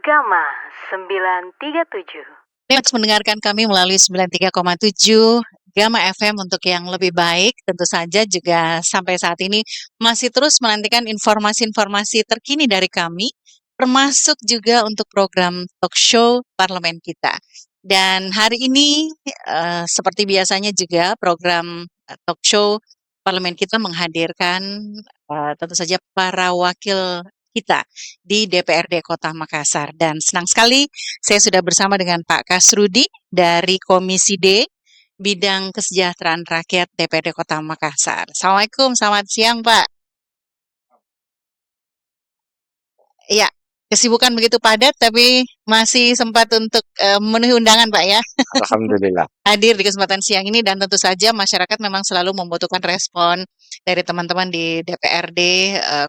Gama 937. Next mendengarkan kami melalui 93,7 Gama FM untuk yang lebih baik. Tentu saja juga sampai saat ini masih terus menantikan informasi-informasi terkini dari kami, termasuk juga untuk program talk show parlemen kita. Dan hari ini seperti biasanya juga program talk show parlemen kita menghadirkan tentu saja para wakil kita di DPRD Kota Makassar. Dan senang sekali saya sudah bersama dengan Pak Kasrudi dari Komisi D, Bidang Kesejahteraan Rakyat DPRD Kota Makassar. Assalamualaikum, selamat siang Pak. Iya, kesibukan begitu padat tapi masih sempat untuk memenuhi undangan Pak ya. Alhamdulillah. Hadir di kesempatan siang ini dan tentu saja masyarakat memang selalu membutuhkan respon dari teman-teman di DPRD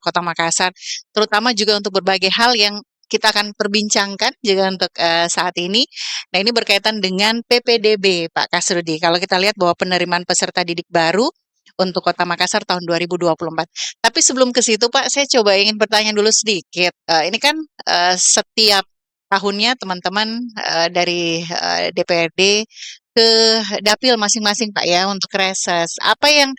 Kota Makassar, terutama juga untuk berbagai hal yang kita akan perbincangkan juga untuk saat ini. Nah, ini berkaitan dengan PPDB Pak Kasrudi. Kalau kita lihat bahwa penerimaan peserta didik baru untuk Kota Makassar tahun 2024. Tapi sebelum ke situ Pak, saya coba ingin bertanya dulu sedikit. Ini kan setiap tahunnya teman-teman dari DPRD ke dapil masing-masing Pak ya untuk reses. Apa yang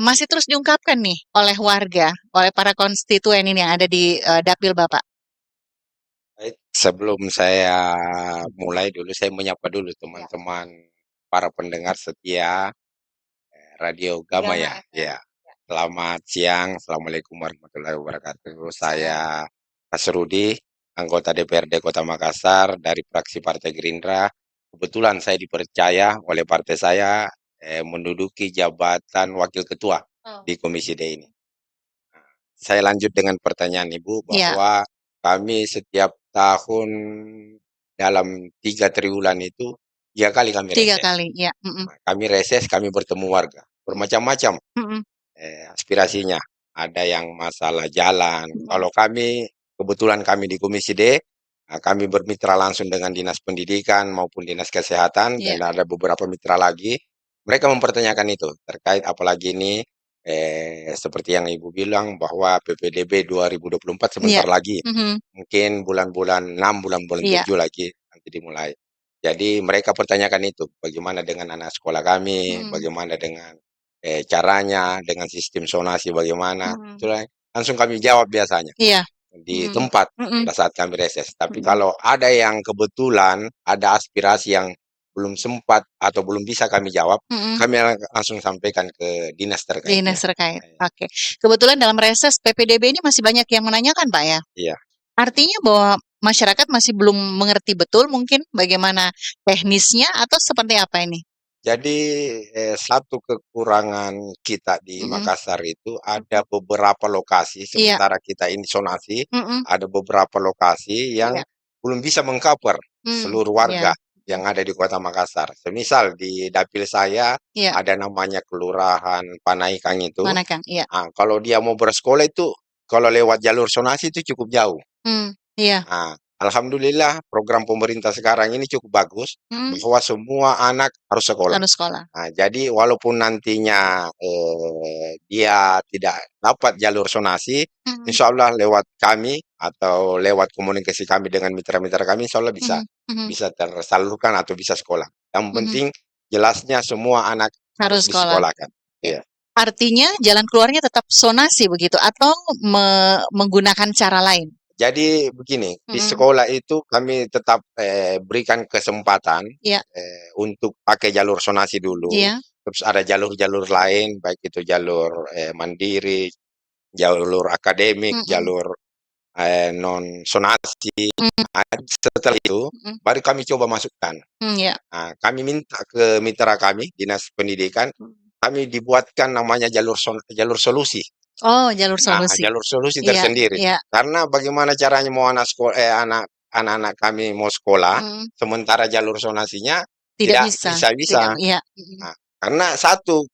masih terus diungkapkan nih oleh warga, oleh para konstituen ini yang ada di dapil Bapak? Baik, sebelum saya mulai dulu, saya menyapa dulu teman-teman para pendengar setia Radio Gama ya. Ya. Selamat siang, Assalamualaikum warahmatullahi wabarakatuh. Saya Kasrudi, anggota DPRD Kota Makassar dari fraksi Partai Gerindra. Kebetulan saya dipercaya oleh partai saya menduduki jabatan Wakil Ketua di Komisi D ini. Saya lanjut dengan pertanyaan Ibu bahwa kami setiap tahun dalam 3 triwulan itu 3 kali kami reses. 3 kali, ya. Nah, kami reses, kami bertemu warga. Bermacam-macam aspirasinya. Ada yang masalah jalan. Kalau kami, kebetulan kami di Komisi D, kami bermitra langsung dengan Dinas Pendidikan maupun Dinas Kesehatan, dan ada beberapa mitra lagi. Mereka mempertanyakan itu, terkait apalagi ini seperti yang Ibu bilang bahwa PPDB 2024 sebentar lagi. Mungkin bulan-bulan 6, bulan-bulan 7 lagi nanti dimulai. Jadi mereka pertanyakan itu, bagaimana dengan anak sekolah kami, bagaimana dengan caranya, dengan sistem zonasi bagaimana. Itulah langsung kami jawab biasanya di tempat pada saat kami reses. Tapi kalau ada yang kebetulan ada aspirasi yang belum sempat atau belum bisa kami jawab, kami langsung sampaikan ke dinas terkait. Dinas terkait. Oke. Kebetulan dalam reses PPDB ini masih banyak yang menanyakan, Pak ya? Iya. Artinya bahwa masyarakat masih belum mengerti betul mungkin bagaimana teknisnya atau seperti apa ini? Jadi satu kekurangan kita di Makassar itu ada beberapa lokasi, sementara kita ini zonasi, ada beberapa lokasi yang belum bisa meng-cover seluruh warga yang ada di Kota Makassar. Semisal di dapil saya ada namanya Kelurahan Panaikang itu. Panaikang, iya. Kalau dia mau bersekolah itu, kalau lewat jalur zonasi itu cukup jauh. Iya. Alhamdulillah program pemerintah sekarang ini cukup bagus, bahwa semua anak harus sekolah. Harus sekolah. Jadi walaupun nantinya dia tidak dapat jalur zonasi, insya Allah lewat kami atau lewat komunikasi kami dengan mitra-mitra kami, insya Allah bisa tersalurkan atau bisa sekolah. Yang penting jelasnya semua anak harus disekolahkan. Iya. Artinya jalan keluarnya tetap zonasi begitu atau menggunakan cara lain? Jadi begini, di sekolah itu kami tetap berikan kesempatan untuk pakai jalur zonasi dulu. Terus ada jalur-jalur lain, baik itu jalur mandiri, jalur akademik, jalur non zonasi. Setelah itu baru kami coba masukkan. Kami minta ke mitra kami, Dinas Pendidikan, kami dibuatkan namanya jalur solusi. Oh, jalur solusi. Jalur solusi tersendiri. Karena bagaimana caranya mau anak-anak kami mau sekolah, sementara jalur zonasinya tidak bisa. Karena satu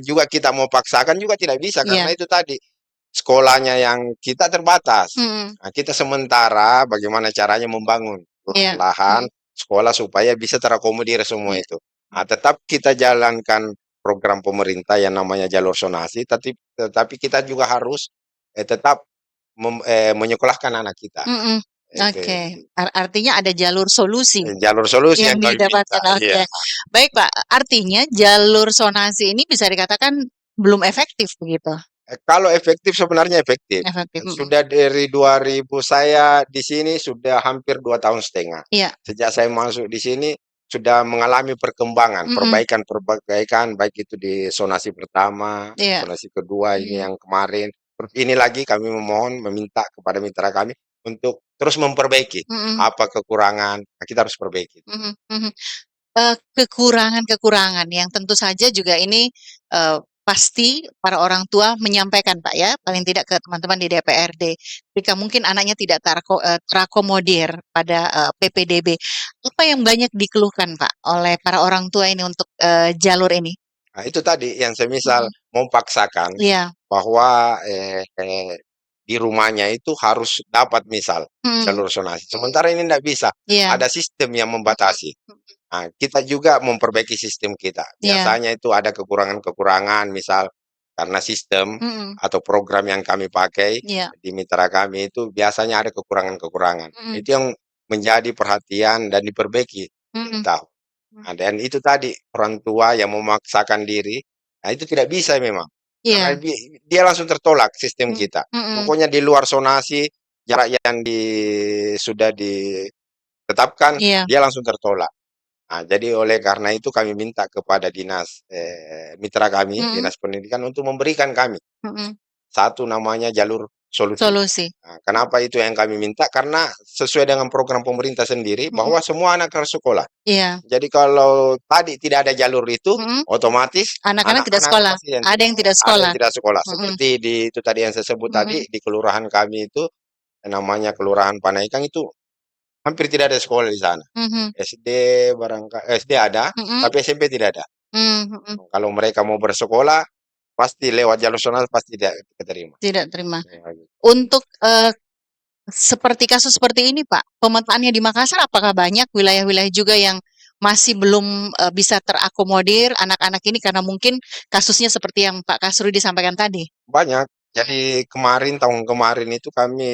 juga kita mau paksakan juga tidak bisa, karena itu tadi sekolahnya yang kita terbatas. Kita sementara bagaimana caranya membangun lahan sekolah supaya bisa terakomodir semua itu. Tetap kita jalankan program pemerintah yang namanya jalur zonasi, tetapi kita juga harus tetap menyekolahkan anak kita. Oke, artinya ada jalur solusi jalur solusi yang yang kami minta. didapatkan. Oke, Iya. baik Pak. Artinya jalur sonasi ini bisa dikatakan belum efektif begitu? Kalau efektif sebenarnya efektif. Efektif. Sudah dari 2000 saya di sini sudah hampir 2 tahun setengah. Iya. Sejak saya masuk di sini sudah mengalami perkembangan, perbaikan, baik itu di sonasi pertama, Iya. sonasi kedua ini yang kemarin. Terus ini lagi kami meminta kepada mitra kami untuk terus memperbaiki. Apa kekurangan, kita harus perbaiki. Kekurangan-kekurangan yang tentu saja juga ini pasti para orang tua menyampaikan Pak ya, paling tidak ke teman-teman di DPRD. Ketika mungkin anaknya tidak terakomodir pada PPDB, apa yang banyak dikeluhkan Pak oleh para orang tua ini untuk jalur ini? Nah, itu tadi yang semisal memaksakan Iya. bahwa di rumahnya itu harus dapat misal jalur sonasi. Sementara ini tidak bisa. Iya. Ada sistem yang membatasi. Nah, kita juga memperbaiki sistem kita. Iya. Biasanya itu ada kekurangan-kekurangan, misal karena sistem atau program yang kami pakai Iya. di mitra kami itu biasanya ada kekurangan-kekurangan. Itu yang menjadi perhatian dan diperbaiki. Tahu. Nah, dan itu tadi orang tua yang memaksakan diri, nah itu tidak bisa memang. Karena Iya. dia langsung tertolak sistem kita. Pokoknya di luar sonasi, jarak yang sudah ditetapkan, Iya. dia langsung tertolak. Nah, jadi oleh karena itu kami minta kepada dinas mitra kami, dinas pendidikan untuk memberikan kami satu namanya jalur solusi. Nah, kenapa itu yang kami minta? Karena sesuai dengan program pemerintah sendiri bahwa semua anak harus sekolah. Iya. Jadi kalau tadi tidak ada jalur itu, otomatis anak-anak tidak sekolah. pasti yang Ada yang tidak ada sekolah. yang tidak sekolah. Seperti itu tadi yang saya sebut tadi di kelurahan kami itu namanya Kelurahan Panaikang itu hampir tidak ada sekolah di sana. SD SD ada, tapi SMP tidak ada. Kalau mereka mau bersekolah, pasti lewat jalur nasional pasti tidak keterima. Tidak terima. Untuk seperti kasus seperti ini Pak, pemetaannya di Makassar apakah banyak wilayah-wilayah juga yang masih belum bisa terakomodir anak-anak ini karena mungkin kasusnya seperti yang Pak Kasrudi disampaikan tadi? Banyak. Jadi tahun kemarin itu kami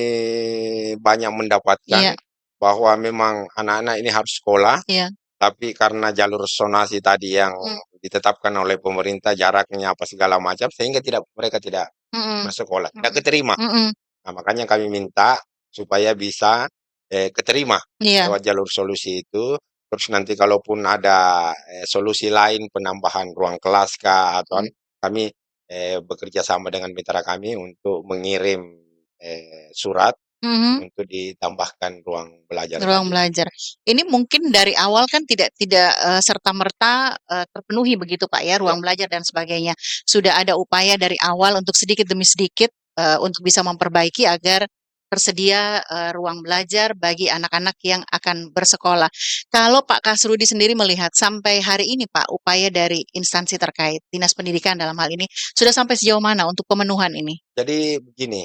banyak mendapatkan bahwa memang anak-anak ini harus sekolah, tapi karena jalur sonasi tadi yang ditetapkan oleh pemerintah jaraknya apa segala macam, sehingga mereka tidak bersekolah, tidak keterima. Nah, makanya kami minta supaya bisa keterima lewat jalur solusi itu. Terus nanti kalaupun ada solusi lain penambahan ruang kelas kah atau kami bekerja sama dengan mitra kami untuk mengirim surat untuk ditambahkan ruang belajar. Ruang belajar. Ini mungkin dari awal kan tidak serta-merta terpenuhi begitu Pak ya, ruang belajar dan sebagainya. Sudah ada upaya dari awal untuk sedikit demi sedikit untuk bisa memperbaiki agar tersedia ruang belajar bagi anak-anak yang akan bersekolah. Kalau Pak Kasrudi sendiri melihat sampai hari ini Pak, upaya dari instansi terkait, Dinas Pendidikan dalam hal ini, sudah sampai sejauh mana untuk pemenuhan ini? Jadi begini,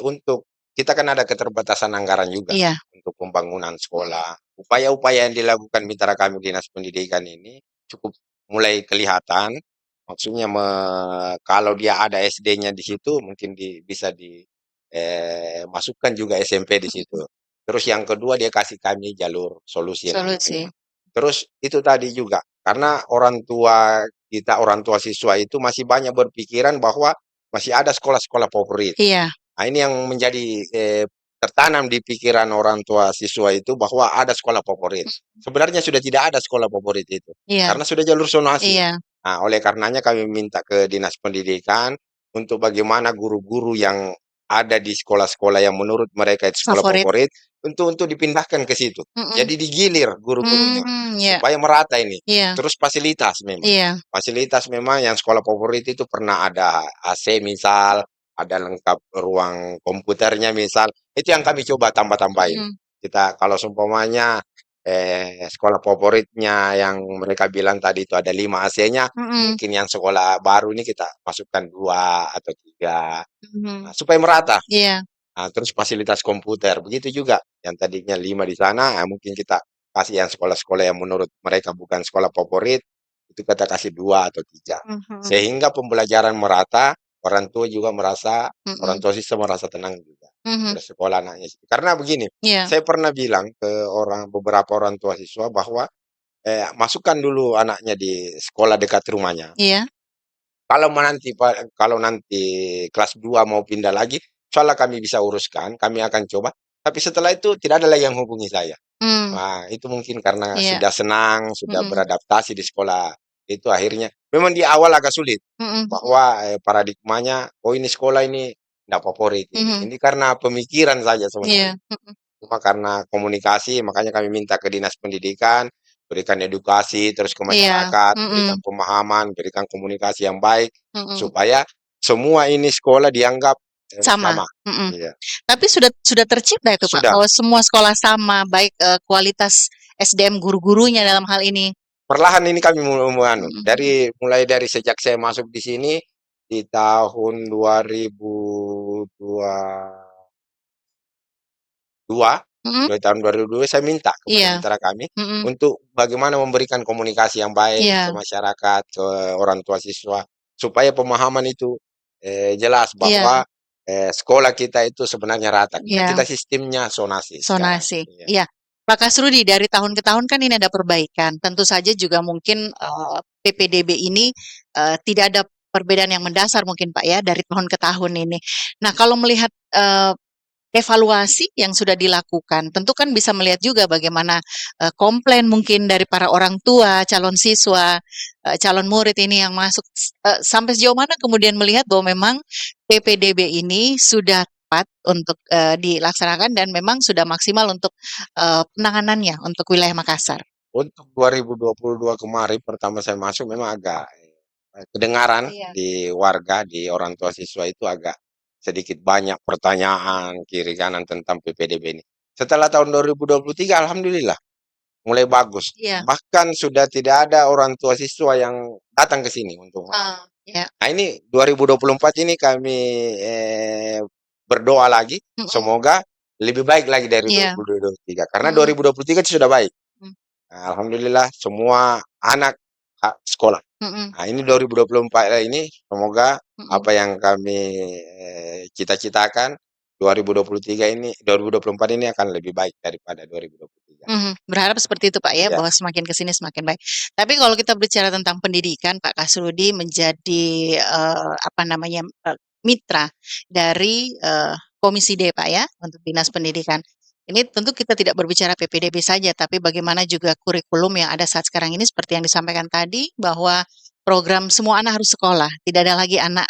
untuk kita kan ada keterbatasan anggaran juga untuk pembangunan sekolah. Upaya-upaya yang dilakukan mitra kami Dinas Pendidikan ini cukup mulai kelihatan. Maksudnya kalau dia ada SD-nya di situ, mungkin bisa masukkan juga SMP di situ. Terus yang kedua dia kasih kami jalur solusi. Terus itu tadi juga, karena orang tua kita, orang tua siswa itu masih banyak berpikiran bahwa masih ada sekolah-sekolah favorit. Nah, ini yang menjadi tertanam di pikiran orang tua siswa itu bahwa ada sekolah favorit. Sebenarnya sudah tidak ada sekolah favorit itu, karena sudah jalur zonasi. Nah, oleh karenanya kami minta ke Dinas Pendidikan untuk bagaimana guru-guru yang ada di sekolah-sekolah yang menurut mereka itu sekolah favorit untuk dipindahkan ke situ. Jadi digilir guru-gurunya supaya merata ini. Terus fasilitas memang. Fasilitas memang yang sekolah favorit itu pernah ada AC misal, ada lengkap ruang komputernya misal. Itu yang kami coba tambah-tambahin. Kita kalau seumpamanya sekolah favoritnya yang mereka bilang tadi itu ada 5 AC-nya, mungkin yang sekolah baru ini kita masukkan 2 atau 3. Nah, supaya merata. Nah, terus fasilitas komputer, begitu juga. Yang tadinya 5 di sana, mungkin kita kasih yang sekolah-sekolah yang menurut mereka bukan sekolah favorit, itu kita kasih 2 atau 3. Sehingga pembelajaran merata, orang tua juga merasa, orang tua siswa merasa tenang juga. Mhm. bersekolah anaknya. Karena begini, Iya. saya pernah bilang ke beberapa orang tua siswa bahwa masukkan dulu anaknya di sekolah dekat rumahnya. Iya. Kalau nanti kelas 2 mau pindah lagi, soalnya kami bisa uruskan, kami akan coba. Tapi setelah itu tidak ada lagi yang hubungi saya. Mmm. Nah, itu mungkin karena Iya. sudah senang, sudah Mhm. beradaptasi di sekolah itu akhirnya memang di awal agak sulit Mhm. bahwa paradigmanya, oh ini sekolah ini enggak favorit ini. Mhm. Ini karena pemikiran saja sebenarnya. Iya. Mhm. Cuma karena komunikasi, makanya kami minta ke Dinas Pendidikan, berikan edukasi, terus ke Iya. masyarakat, berikan Mhm. pemahaman, berikan komunikasi yang baik, Mhm. supaya semua ini sekolah dianggap Sama. sama. Mhm. Iya, Tapi sudah tercipta itu, Pak, sudah. bahwa semua sekolah sama, baik, kualitas SDM guru-gurunya dalam hal ini? Perlahan ini kami Mhm. mulai dari sejak saya masuk di sini di tahun 2022 Mhm. Mulai tahun 2002 saya minta kepada Iya. mitra kami Mhm. untuk bagaimana memberikan komunikasi yang baik ke Iya. masyarakat, ke orang tua siswa, supaya pemahaman itu, jelas Iya. bahwa, sekolah kita itu sebenarnya rata. Iya. Kita sistemnya zonasi sekarang. Zonasi. Iya. Iya. Pak Kasrudi, dari tahun ke tahun kan ini ada perbaikan. Tentu saja juga mungkin, PPDB ini, tidak ada perbedaan yang mendasar mungkin, Pak, ya, dari tahun ke tahun ini. Nah, kalau melihat, evaluasi yang sudah dilakukan, tentu kan bisa melihat juga bagaimana, komplain mungkin dari para orang tua, calon siswa, calon murid ini yang masuk, sampai sejauh mana kemudian melihat bahwa memang PPDB ini sudah tepat untuk, dilaksanakan dan memang sudah maksimal untuk, penanganannya untuk wilayah Makassar? Untuk 2022 kemarin pertama saya masuk memang agak, kedengaran Iya. di warga, di orang tua siswa itu agak sedikit banyak pertanyaan kiri kanan tentang PPDB ini. Setelah tahun 2023 alhamdulillah mulai bagus. Iya. Bahkan sudah tidak ada orang tua siswa yang datang ke sini untuk Iya. nah ini 2024 ini kami, berdoa lagi Mhm. semoga lebih baik lagi dari Iya. 2023 karena Mhm. 2023 itu sudah baik. Mhm. Nah, alhamdulillah semua anak sekolah. Mhm. Nah, ini 2024 ini semoga Mhm. apa yang kami, cita-citakan 2024 ini akan lebih baik daripada 2023. Mhm, berharap seperti itu, Pak, ya, Iya. bahwa semakin ke sini semakin baik. Tapi kalau kita bicara tentang pendidikan, Pak Kasrudi menjadi, apa namanya, mitra dari, Komisi D, Pak, ya, untuk Dinas Pendidikan. Ini tentu kita tidak berbicara PPDB saja, tapi bagaimana juga kurikulum yang ada saat sekarang ini seperti yang disampaikan tadi, bahwa program semua anak harus sekolah, tidak ada lagi anak,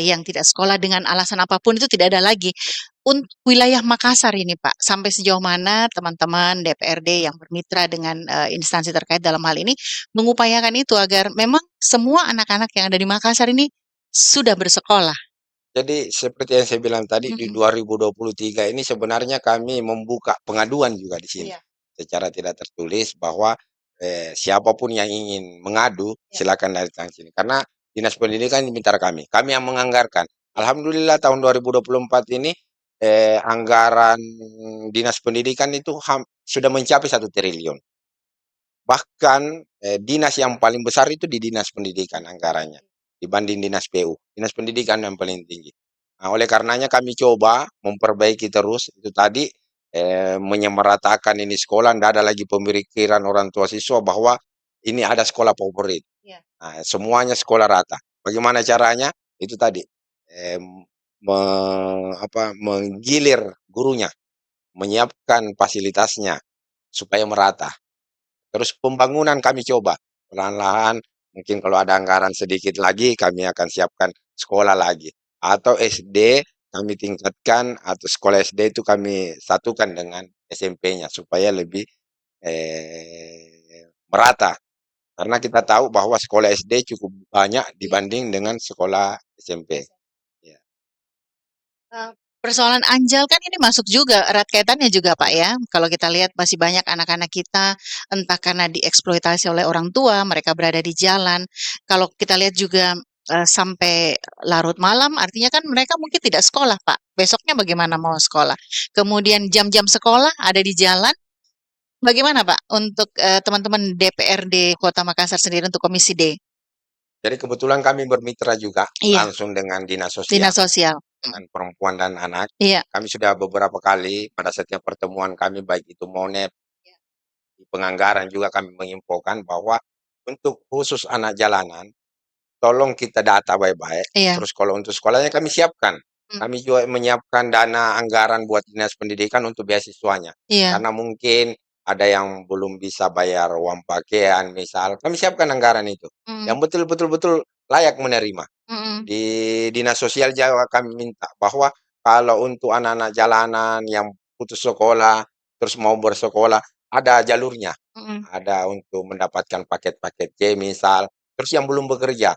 yang tidak sekolah dengan alasan apapun itu tidak ada lagi. Untuk wilayah Makassar ini, Pak, sampai sejauh mana teman-teman DPRD yang bermitra dengan, instansi terkait dalam hal ini, mengupayakan itu agar memang semua anak-anak yang ada di Makassar ini sudah bersekolah? Jadi seperti yang saya bilang tadi di Mhm. 2023 ini sebenarnya kami membuka pengaduan juga di sini. Iya. Secara tidak tertulis bahwa, siapapun yang ingin mengadu Iya. silakan datang sini. Karena Dinas Pendidikan mitra kami yang menganggarkan. Alhamdulillah tahun 2024 ini, anggaran Dinas Pendidikan itu sudah mencapai 1 triliun. Bahkan, dinas yang paling besar itu di Dinas Pendidikan anggarannya, dibanding Dinas PU. Dinas Pendidikan yang paling tinggi. Nah, oleh karenanya kami coba memperbaiki terus itu tadi, menyamaratakan ini sekolah, ndak ada lagi pemikiran orang tua siswa bahwa ini ada sekolah favorit. Iya. Nah, semuanya sekolah rata. Bagaimana caranya? Itu tadi, mmm, menggilir gurunya, menyiapkan fasilitasnya supaya merata. Terus pembangunan kami coba, perlahan-lahan mungkin kalau ada anggaran sedikit lagi kami akan siapkan sekolah lagi, atau SD kami tingkatkan atau sekolah SD itu kami satukan dengan SMP-nya supaya lebih, merata. Karena kita tahu bahwa sekolah SD cukup banyak Iya. dibanding dengan sekolah SMP. Ya. Persoalan anjal kan ini masuk juga, erat kaitannya juga, Pak, ya. Kalau kita lihat masih banyak anak-anak kita, entah karena dieksploitasi oleh orang tua, mereka berada di jalan. Kalau kita lihat juga, sampai larut malam, artinya kan mereka mungkin tidak sekolah, Pak. Besoknya bagaimana mau sekolah? Kemudian jam-jam sekolah ada di jalan, bagaimana, Pak, untuk, teman-teman DPRD Kota Makassar sendiri untuk Komisi D? Jadi kebetulan kami bermitra juga Iya, langsung dengan dinas sosial. dinas sosial. dengan perempuan dan anak. Iya. Kami sudah beberapa kali pada setiap pertemuan kami, baik itu MONEP, Iya. di penganggaran juga kami menginfokan bahwa untuk khusus anak jalanan, tolong kita data baik-baik. Iya. Terus kalau untuk sekolahnya kami siapkan. Kami juga menyiapkan dana anggaran buat dinas pendidikan untuk beasiswanya. Iya. Karena mungkin ada yang belum bisa bayar uang pakaian misal, kami siapkan anggaran itu. Yang betul-betul layak menerima. Di dinas sosial Jawa kami minta bahwa kalau untuk anak-anak jalanan yang putus sekolah, terus mau bersekolah, ada jalurnya. Ada untuk mendapatkan paket-paket C misal, terus yang belum bekerja.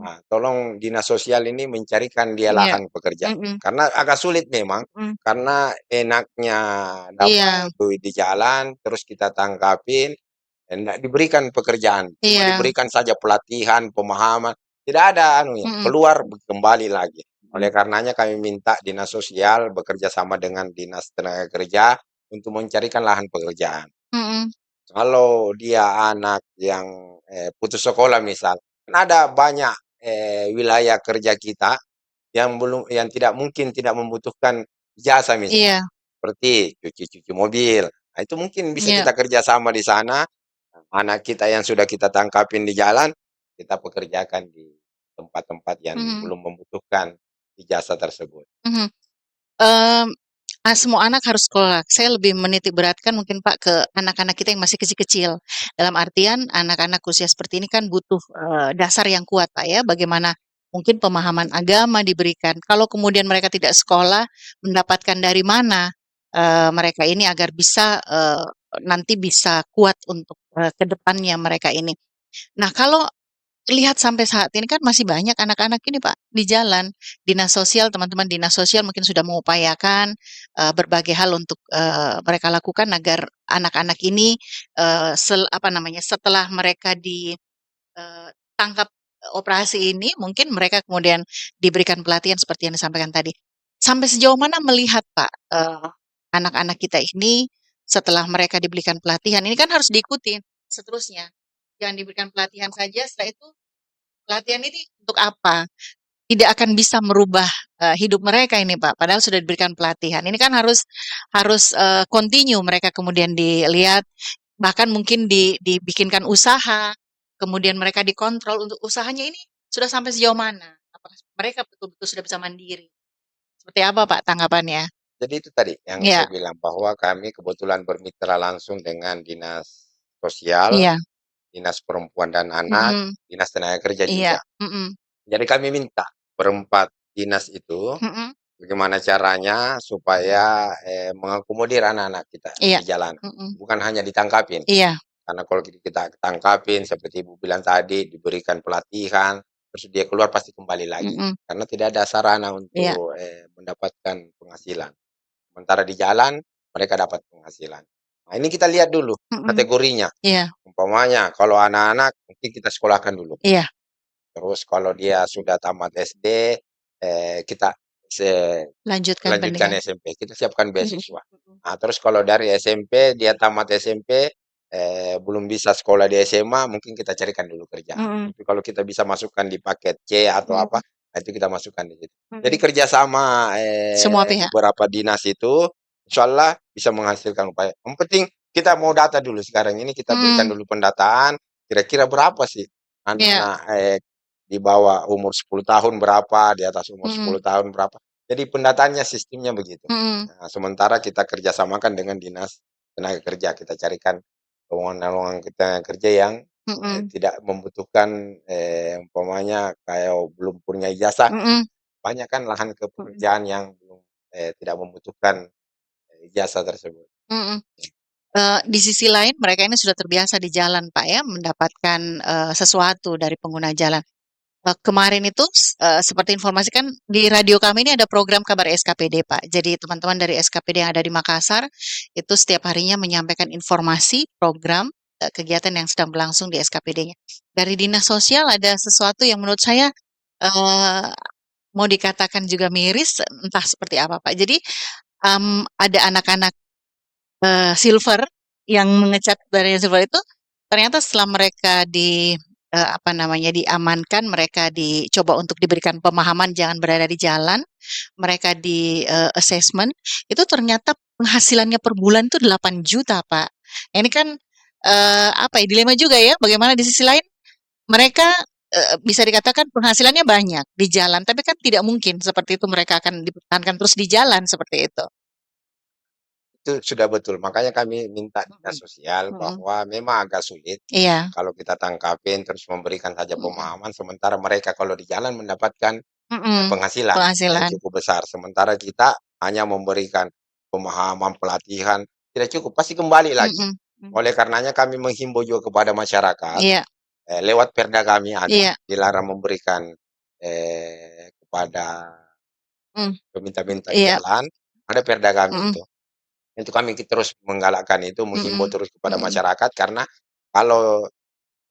Nah, tolong dinas sosial ini mencarikan dia Iya. lahan pekerjaan. Karena agak sulit memang, karena enaknya Iya. dapat duit di jalan, terus kita tangkapin, hendak diberikan pekerjaan, cuma Iya. diberikan saja pelatihan, pemahaman, tidak ada anunya, keluar kembali lagi. Oleh karenanya kami minta dinas sosial bekerja sama dengan dinas tenaga kerja untuk mencarikan lahan pekerjaan. Kalau dia anak yang putus sekolah misal, kan ada banyak wilayah kerja kita yang tidak mungkin tidak membutuhkan jasa misal, Iya. seperti cuci-cuci mobil. Nah, itu mungkin bisa Iya. kita kerjasama di sana. Anak kita yang sudah kita tangkapin di jalan, kita pekerjakan di tempat-tempat yang belum membutuhkan ijazah tersebut. Mmm, semua anak harus sekolah. Saya lebih menitik beratkan mungkin Pak ke anak-anak kita yang masih kecil-kecil. Dalam artian anak-anak usia seperti ini kan butuh, dasar yang kuat Pak ya, bagaimana mungkin pemahaman agama diberikan. Kalau kemudian mereka tidak sekolah, mendapatkan dari mana, mereka ini agar bisa, nanti bisa kuat untuk, ke depannya mereka ini. Nah kalau lihat sampai saat ini kan masih banyak anak-anak ini Pak, di jalan. Dinas sosial, teman-teman dinas sosial mungkin sudah mengupayakan, berbagai hal untuk, mereka lakukan agar anak-anak ini, setelah mereka tangkap operasi ini, mungkin mereka kemudian diberikan pelatihan seperti yang disampaikan tadi. Sampai sejauh mana melihat Pak, anak-anak kita ini setelah mereka diberikan pelatihan, ini kan harus diikuti seterusnya. Jangan diberikan pelatihan saja, setelah itu pelatihan ini untuk apa? Tidak akan bisa merubah, hidup mereka ini, Pak, padahal sudah diberikan pelatihan. Ini kan harus harus, continue mereka kemudian dilihat, bahkan mungkin dibikinkan usaha, kemudian mereka dikontrol untuk usahanya ini sudah sampai sejauh mana? Apakah mereka betul-betul sudah bisa mandiri? Seperti apa, Pak, tanggapannya? Jadi itu tadi yang Iya. saya bilang bahwa kami kebetulan bermitra langsung dengan dinas sosial, Iya. dinas perempuan dan anak, dinas tenaga kerja Iya. juga. Jadi kami minta berempat dinas itu, bagaimana caranya supaya mengakomodir anak-anak kita Iya. di jalan, bukan hanya ditangkapin. Iya. Karena kalau kita tangkapin seperti Ibu bilang tadi, diberikan pelatihan, terus dia keluar pasti kembali lagi. Karena tidak ada sarana Iya. untuk mendapatkan penghasilan. Sementara di jalan mereka dapat penghasilan. Nah, ini kita lihat dulu kategorinya. Iya. Umpamanya kalau anak-anak mungkin kita sekolahkan dulu. Iya. Terus kalau dia sudah tamat SD, kita Lanjutkan lanjutkan pendidikan. SMP, kita siapkan beasiswa. Nah, terus kalau dari SMP, dia tamat SMP, belum bisa sekolah di SMA, mungkin kita carikan dulu kerjaan. Tapi kalau kita bisa masukkan di paket C atau apa, nah itu kita masukkan di situ. Jadi kerjasama Semua pihak. beberapa dinas itu, insyaallah bisa menghasilkan upaya. Yang penting kita mau data dulu sekarang ini, kita berikan dulu pendataan, kira-kira berapa sih Iya. anak-anak di bawah umur 10 tahun berapa, di atas umur 10 tahun berapa. Jadi pendataannya sistemnya begitu. Nah, sementara kita kerjasamakan dengan dinas tenaga kerja, kita carikan lowongan-lowongan tenaga kerja yang tidak membutuhkan umpamanya kayak belum punya ijazah. Banyak kan lahan pekerjaan yang belum tidak membutuhkan ijazah tersebut. Di sisi lain mereka ini sudah terbiasa di jalan Pak ya, mendapatkan, sesuatu dari pengguna jalan. Kemarin itu, seperti informasi kan di radio kami ini ada program kabar SKPD Pak. Jadi teman-teman dari SKPD yang ada di Makassar, itu setiap harinya menyampaikan informasi, program, kegiatan yang sedang berlangsung di SKPD-nya. Dari dinas sosial ada sesuatu yang menurut saya, eee, mau dikatakan juga miris, entah seperti apa Pak. Jadi, ada anak-anak silver yang mengecat dari silver itu, ternyata setelah mereka apa namanya, diamankan, mereka dicoba untuk diberikan pemahaman jangan berada di jalan, mereka di, assessment, itu ternyata penghasilannya per bulan itu 8 juta Pak. Ini kan, apa ya, dilema juga ya, bagaimana di sisi lain mereka, bisa dikatakan penghasilannya banyak di jalan, tapi kan tidak mungkin seperti itu mereka akan dipertahankan terus di jalan, seperti itu. Itu sudah betul, makanya kami minta dinas Mhm, sosial mhm. bahwa memang agak sulit Iya, kalau kita tangkapin terus memberikan saja mhm, pemahaman, sementara mereka kalau di jalan mendapatkan mhm, penghasilan yang penghasilan, cukup besar, sementara kita hanya memberikan pemahaman, pelatihan, tidak cukup, pasti kembali lagi. mhm, mhm, Oleh karenanya kami menghimbau juga kepada masyarakat, iya, lewat Perda kami ada, iya, dilarang memberikan, kepada mmm, peminta-minta iya, jalan, ada Perda kami mhm, itu. Itu kami terus menggalakkan itu, menghimbau mhm, terus kepada mhm, masyarakat karena kalau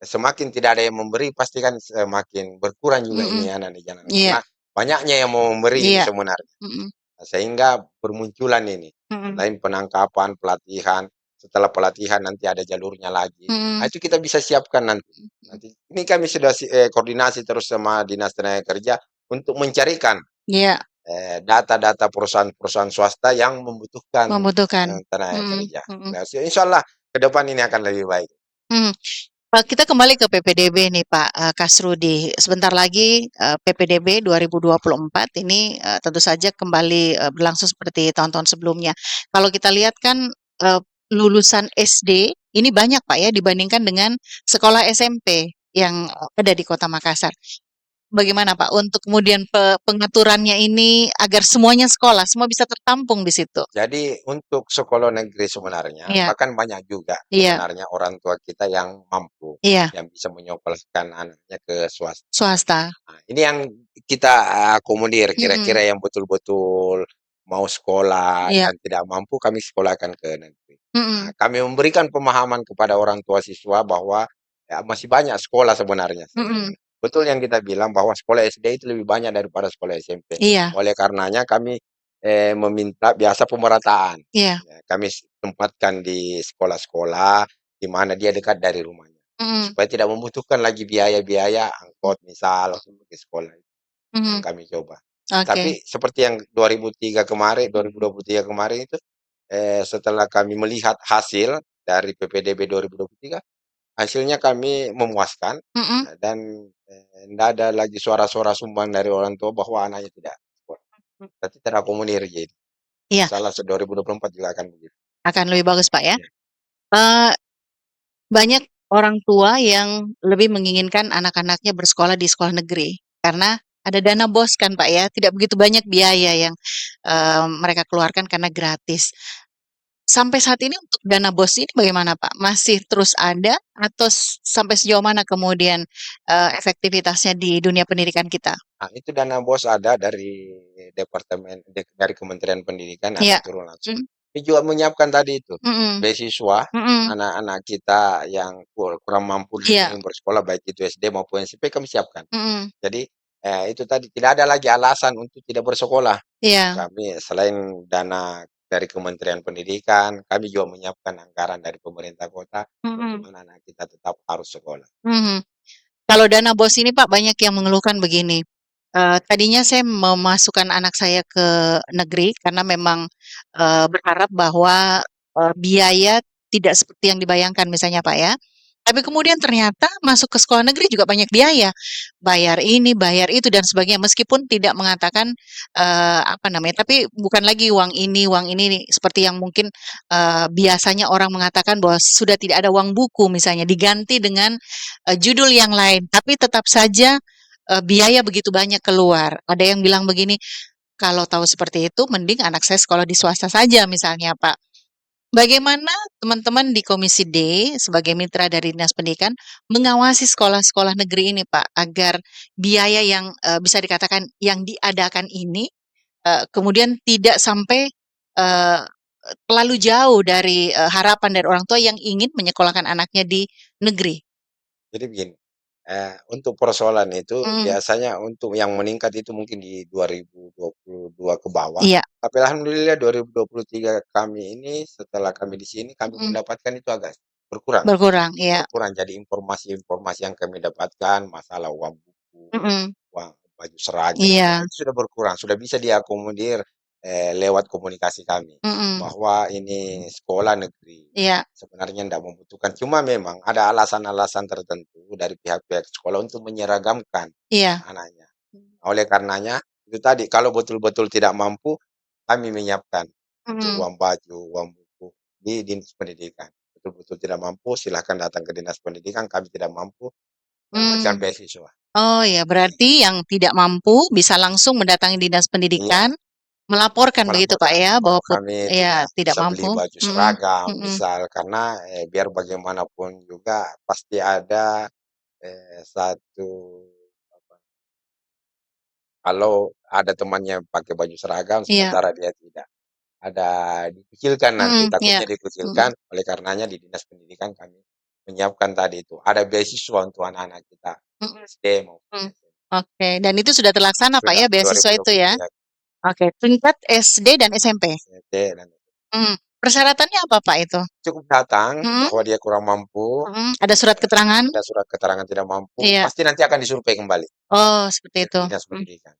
semakin tidak ada yang memberi pasti kan semakin berkurang juga mhm, ini anak di jalan. iya, Karena banyaknya yang mau memberi ini iya, sebenarnya. mhm, Sehingga bermunculan ini, mhm, selain penangkapan, pelatihan, setelah pelatihan nanti ada jalurnya lagi. Nah, mhm, itu kita bisa siapkan nanti. mhm, Nanti ini kami sudah koordinasi terus sama Dinas Tenaga Kerja untuk mencarikan iya, data-data perusahaan-perusahaan swasta yang membutuhkan, membutuhkan, tenaga mhm, kerja. mhm, Nah, insyaallah ke depan ini akan lebih baik. mhm. Kita kembali ke PPDB nih Pak, Kasrudi. Sebentar lagi, PPDB 2024 ini, tentu saja kembali, berlangsung seperti tahun-tahun sebelumnya. Kalau kita lihat kan, eee, lulusan SD ini banyak Pak ya dibandingkan dengan sekolah SMP yang, ada di Kota Makassar. Bagaimana Pak untuk kemudian pengaturannya ini agar semuanya sekolah, semua bisa tertampung di situ? Jadi untuk sekolah negeri sebenarnya, Iya, bahkan banyak juga iya, sebenarnya orang tua kita yang mampu, iya, yang bisa menyekolahkan anaknya ke swasta. swasta. Nah, ini yang kita akomodir, Mhm, kira-kira yang betul-betul mau sekolah, iya, yang tidak mampu kami sekolahkan ke negeri. Nah, mhm, kami memberikan pemahaman kepada orang tua siswa bahwa ya, masih banyak sekolah sebenarnya. mhm, Betul yang kita bilang bahwa sekolah SD itu lebih banyak daripada sekolah SMP. iya, Oleh karenanya kami meminta biasa pemerataan. iya. Ya, kami tempatkan di sekolah-sekolah di mana dia dekat dari rumahnya. Mhm, Supaya tidak membutuhkan lagi biaya-biaya mmm, angkot misal untuk pergi sekolah, yang mhm, kami coba. oke, Tapi seperti yang 2003 kemarin 2023 kemarin itu, setelah kami melihat hasil dari PPDB 2023, hasilnya kami memuaskan, mhm, dan, ndak ada lagi suara-suara sumbang dari orang tua bahwa anaknya tidak sekolah. mmm, Berarti terakomodir jadi. iya, Insyaallah 2024 juga akan begitu. akan lebih bagus, Pak, ya. Ya. Eee, Banyak orang tua yang lebih menginginkan anak-anaknya bersekolah di sekolah negeri, karena ada dana BOS kan, Pak, ya, tidak begitu banyak biaya yang, mereka keluarkan karena gratis. Sampai saat ini untuk dana BOS ini bagaimana, Pak? Masih terus ada atau sampai sejauh mana kemudian, efektivitasnya di dunia pendidikan kita? Nah, itu dana BOS ada dari departemen dari Kementerian Pendidikan ada Iya, turun langsung. mmm, Ini juga menyiapkan tadi itu, mhm, beasiswa mhm, anak-anak kita yang kurang mampu dan iya, ingin bersekolah baik itu SD maupun SMP kami siapkan. mhm, Jadi, itu tadi tidak ada lagi alasan untuk tidak bersekolah. iya, Kami selain dana dari Kementerian Pendidikan, kami juga menyiapkan anggaran dari pemerintah kota, mhm, bagaimana anak kita tetap harus sekolah. mhm. Kalau dana BOS ini Pak banyak yang mengeluhkan begini, tadinya saya memasukkan anak saya ke negeri karena memang, berharap bahwa, biaya tidak seperti yang dibayangkan misalnya Pak ya. Tapi kemudian ternyata masuk ke sekolah negeri juga banyak biaya, bayar ini, bayar itu dan sebagainya meskipun tidak mengatakan, apa namanya, tapi bukan lagi uang ini nih seperti yang mungkin, biasanya orang mengatakan bahwa sudah tidak ada uang buku misalnya diganti dengan judul yang lain, tapi tetap saja, biaya begitu banyak keluar. Ada yang bilang begini, "Kalau tahu seperti itu mending anak saya sekolah di swasta saja," misalnya, Pak. Bagaimana teman-teman di Komisi D sebagai mitra dari Dinas Pendidikan mengawasi sekolah-sekolah negeri ini, Pak, agar biaya yang, bisa dikatakan yang diadakan ini, kemudian tidak sampai, eee, terlalu jauh dari, harapan dari orang tua yang ingin menyekolahkan anaknya di negeri? Jadi begini, untuk persoalan itu Mhm, biasanya untuk yang meningkat itu mungkin di 2022 ke bawah, iya, tapi alhamdulillah 2023 kami ini setelah kami di sini, kami mhm. mendapatkan itu agak berkurang. Berkurang, iya. Berkurang. Jadi informasi-informasi yang kami dapatkan, masalah uang buku, Mhm. uang baju seragam, Iya. itu sudah berkurang, sudah bisa diakomodir, lewat komunikasi kami. Mhm. Bahwa ini sekolah negeri, Iya. sebenarnya tidak membutuhkan, cuma memang ada alasan-alasan tertentu dari pihak-pihak sekolah untuk menyeragamkan Iya. anaknya. Oleh karenanya, itu tadi, kalau betul-betul tidak mampu, kami menyiapkan untuk Mhm. uang baju, uang buku di dinas pendidikan. Betul-betul tidak mampu, silahkan datang ke dinas pendidikan, kami tidak mampu, dapatkan Mmm. beasiswa. Oh ya, berarti yang tidak mampu bisa langsung mendatangi dinas Iya, pendidikan, melaporkan begitu Pak melaporkan ya, bahwa bahwa kami ya tidak tidak bisa beli mampu? baju Mhm, seragam, mhm. misal, karena, biar bagaimanapun juga pasti ada, satu apa, kalau ada temannya pakai baju seragam, Iya. sementara dia tidak. Ada dikucilkan nanti, Mhm, iya. takutnya Mhm, dikucilkan, oleh karenanya di dinas pendidikan kami menyiapkan tadi itu, ada beasiswa untuk anak-anak kita, mhm, SD maupun mhm. SMP. Oke, dan itu sudah terlaksana Pak Sudah ya, beasiswa itu ya? 2023 Oke, tingkat SD dan SMP? SMP dan Persyaratannya apa Pak itu? cukup datang Mhm, bahwa dia kurang mampu, ada surat keterangan? ada surat keterangan tidak mampu, Iya. pasti nanti akan disurvei kembali Oh, seperti ke itu. dinas pendidikan.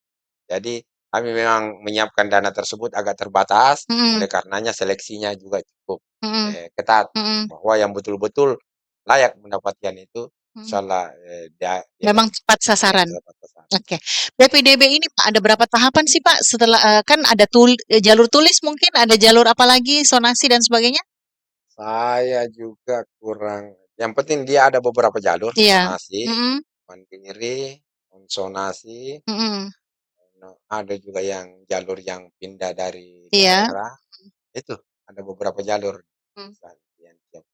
Jadi kami memang menyiapkan dana tersebut agak terbatas, Mhm, oleh karenanya seleksinya juga cukup, mhm, ketat, mhm, bahwa yang betul-betul layak mendapatkan itu, mhm. insyaallah, dia Memang dapat, tepat sasaran? tepat sasaran. Oke. PPDB ini Pak, ada berapa tahapan sih Pak setelah kan ada jalur tulis mungkin, ada jalur apa lagi, sonasi dan sebagainya? Saya juga kurang, yang penting dia ada beberapa jalur, Iya. sonasi, Mhm, mandiri, konsonasi, mhm. ada juga yang jalur yang pindah dari Iya. daerah, itu ada beberapa jalur Mmm, yang tiap.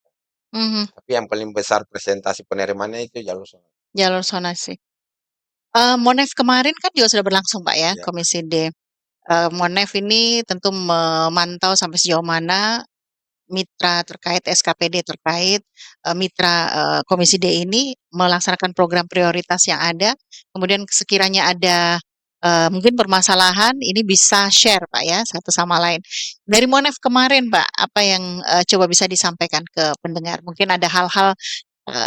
mhm. Tapi yang paling besar presentasi penerimaannya itu jalur sonasi. Jalur sonasi. Monef kemarin kan juga sudah berlangsung Pak ya, Ya, Komisi D. Monef ini tentu memantau sampai sejauh mana mitra terkait, SKPD terkait, mitra, Komisi D ini melaksanakan program prioritas yang ada, kemudian sekiranya ada, mungkin permasalahan ini bisa share Pak ya, satu sama lain. Dari Monef kemarin Pak, apa yang, coba bisa disampaikan ke pendengar? Mungkin ada hal-hal,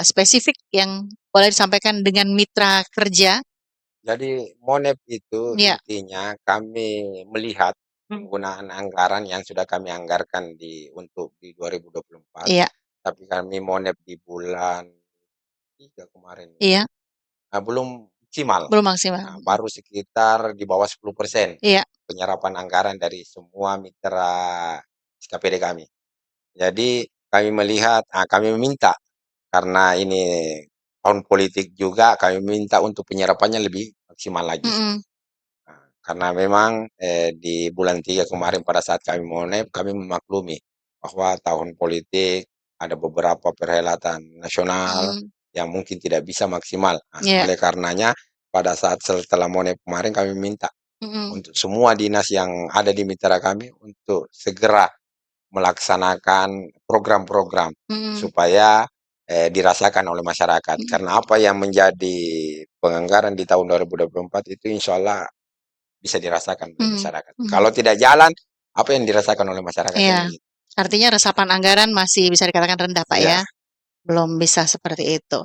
spesifik yang boleh disampaikan dengan mitra kerja? jadi Monep itu Iya. intinya kami melihat Mmm. penggunaan anggaran yang sudah kami anggarkan untuk di 2024, Iya, tapi kami Monep di bulan 3 kemarin, iya, belum maksimal. belum maksimal. Nah, baru sekitar di bawah 10% Iya, penyerapan anggaran dari semua mitra SKPD kami. Jadi kami melihat, kami meminta, karena ini tahun politik juga, kami minta untuk penyerapannya lebih maksimal lagi. mhm, Karena memang, di bulan 3 kemarin pada saat kami Monep, kami memaklumi bahwa tahun politik, ada beberapa perhelatan nasional mhm, yang mungkin tidak bisa maksimal. iya, Oleh karenanya pada saat setelah Monep kemarin kami minta mhm, untuk semua dinas yang ada di mitra kami untuk segera melaksanakan program-program mhm, supaya, dirasakan oleh masyarakat. mhm, Karena apa yang menjadi penganggaran di tahun 2024 itu insyaallah bisa dirasakan oleh mhm, masyarakat. mhm. Kalau tidak jalan, apa yang dirasakan oleh masyarakat kan Iya, begitu. artinya resapan anggaran masih bisa dikatakan rendah Pak Iya, ya? Belum bisa seperti itu.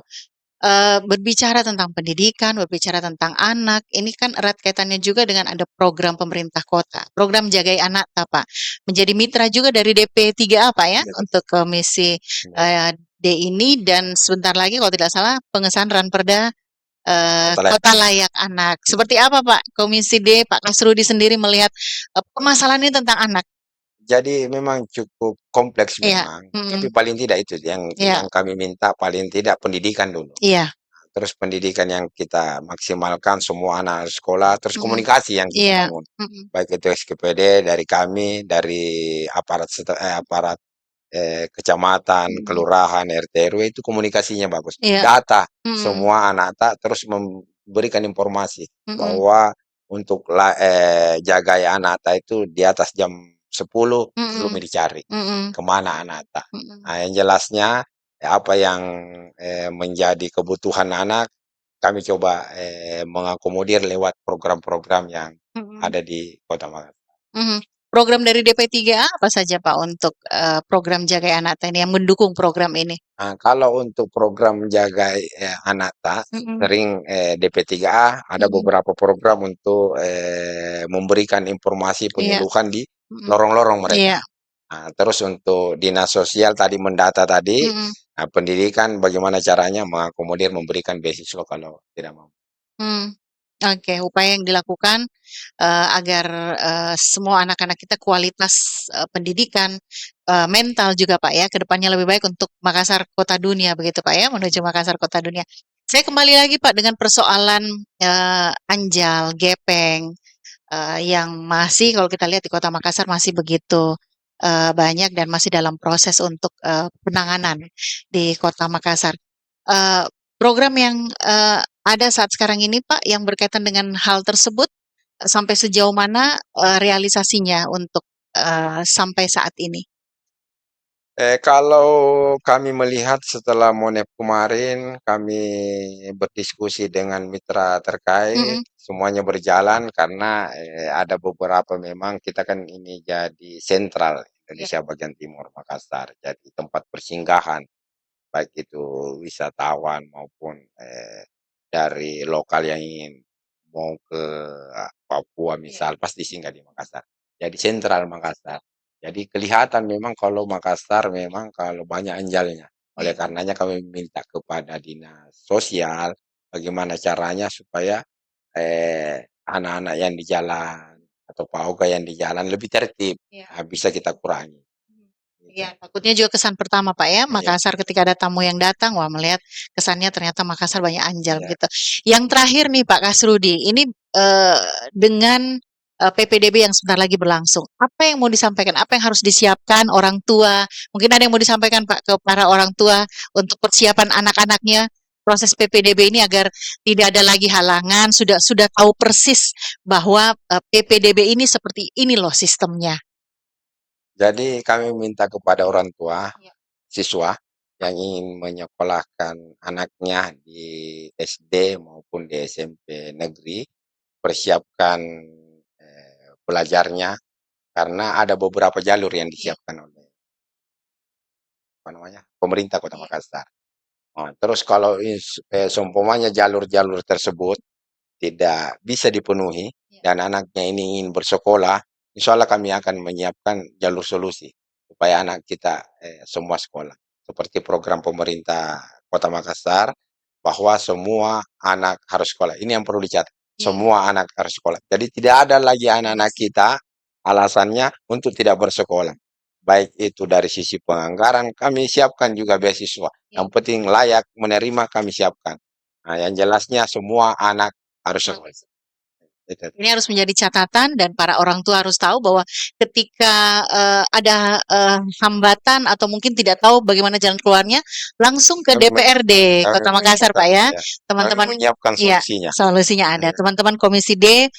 Berbicara tentang pendidikan, berbicara tentang anak, ini kan erat kaitannya juga dengan ada program pemerintah kota, program Jagai Anak Pak, menjadi mitra juga dari DP3A Pak ya, iya untuk Komisi, benar. D ini dan sebentar lagi kalau tidak salah pengesahan Ranperda, Kota layak Kota anak. Layak Anak. Seperti apa Pak Komisi D, Pak Kasrudi sendiri melihat, permasalahan ini tentang anak? Jadi memang cukup kompleks Iya, memang, tapi mhm, paling tidak itu yang iya, kami minta paling tidak pendidikan dulu. iya, Terus pendidikan yang kita maksimalkan semua anak sekolah, terus mhm, komunikasi yang kita iya, bangun. mhm, Baik itu SKPD dari kami, dari aparat, kecamatan, mhm, kelurahan, RT, RW itu komunikasinya bagus. iya, Data, mhm, semua anak tak terus memberikan informasi mhm, bahwa untuk jaga anak tak itu di atas jam 10 belum mhm, dicari, mhm, kemana anak tak. mhm, Nah, yang jelasnya apa yang, menjadi kebutuhan anak kami coba, mengakomodir lewat program-program yang mhm. ada di Kota Makassar. Mhm. program dari DP3A apa saja Pak untuk program Jagai Anak Ta ini yang mendukung program ini? Kalau untuk program Jagai Anak Ta, sering DP3A ada beberapa program untuk memberikan informasi Iya. penyuluhan di lorong-lorong mereka. Iya. Terus untuk dinas sosial tadi mendata tadi, pendidikan bagaimana caranya mengakomodir memberikan beasiswa kalau tidak mau. Oke, upaya yang dilakukan agar semua anak-anak kita kualitas pendidikan, mental juga Pak ya, ke depannya lebih baik untuk Makassar kota dunia begitu Pak ya, menuju Makassar kota dunia. Saya kembali lagi Pak dengan persoalan Anjal, Gepeng, yang masih kalau kita lihat di kota Makassar masih begitu banyak dan masih dalam proses untuk penanganan di kota Makassar. Program yang ada saat sekarang ini Pak yang berkaitan dengan hal tersebut sampai sejauh mana realisasinya untuk sampai saat ini? Kalau kami melihat setelah Monep kemarin, kami berdiskusi dengan mitra terkait, semuanya berjalan karena ada beberapa memang kita kan ini jadi sentral Indonesia bagian timur Makassar, jadi tempat persinggahan baik itu wisatawan maupun dari lokal yang ingin mau ke Papua misal pasti singgah di Makassar. Jadi sentral Makassar. Jadi kelihatan memang kalau Makassar memang kalau banyak anjalnya. Oleh karenanya kami minta kepada dinas sosial bagaimana caranya supaya anak-anak yang di jalan atau PAUGA yang di jalan lebih tertib. Bisa kita kurangi. Iya, takutnya juga kesan pertama Pak ya, Makassar ketika ada tamu yang datang, wah melihat kesannya ternyata Makassar banyak anjal gitu. Yang terakhir nih Pak Kasrudi, ini dengan PPDB yang sebentar lagi berlangsung, apa yang mau disampaikan, apa yang harus disiapkan orang tua? Mungkin ada yang mau disampaikan Pak ke para orang tua untuk persiapan anak-anaknya proses PPDB ini agar tidak ada lagi halangan, sudah tahu persis bahwa PPDB ini seperti ini loh sistemnya. Jadi kami minta kepada orang tua siswa yang ingin menyekolahkan anaknya di SD maupun di SMP negeri, persiapkan belajarnya karena ada beberapa jalur yang disiapkan oleh pemerintah Kota Makassar. Terus kalau seumpamanya jalur-jalur tersebut tidak bisa dipenuhi dan anaknya ini ingin bersekolah, insya Allah kami akan menyiapkan jalur solusi supaya anak kita semua sekolah. Seperti program pemerintah Kota Makassar bahwa semua anak harus sekolah. Ini yang perlu dicatat. Semua anak harus sekolah. Jadi tidak ada lagi anak-anak kita alasannya untuk tidak bersekolah. Baik itu dari sisi penganggaran, kami siapkan juga beasiswa. Yang penting layak menerima kami siapkan. Yang jelasnya semua anak harus sekolah. Ini harus menjadi catatan dan para orang tua harus tahu bahwa ketika ada hambatan atau mungkin tidak tahu bagaimana jalan keluarnya, langsung ke DPRD Kota Makassar Pak ya. Teman-teman menyiapkan solusinya. Solusinya ada. Teman-teman Komisi D,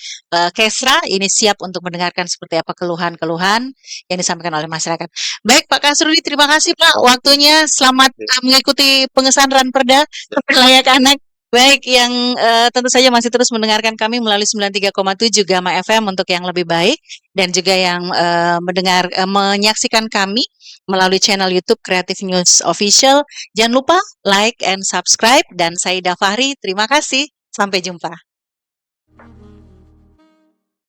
Kesra ini siap untuk mendengarkan seperti apa keluhan-keluhan yang disampaikan oleh masyarakat. Baik Pak Kasrudi, terima kasih Pak waktunya. Selamat mengikuti pengesahan Ranperda layak anak. Baik, yang tentu saja masih terus mendengarkan kami melalui 93,7 Gama FM untuk yang lebih baik dan juga yang menyaksikan kami melalui channel YouTube Creative News Official. Jangan lupa like and subscribe dan saya Ida Fahri. Terima kasih. Sampai jumpa.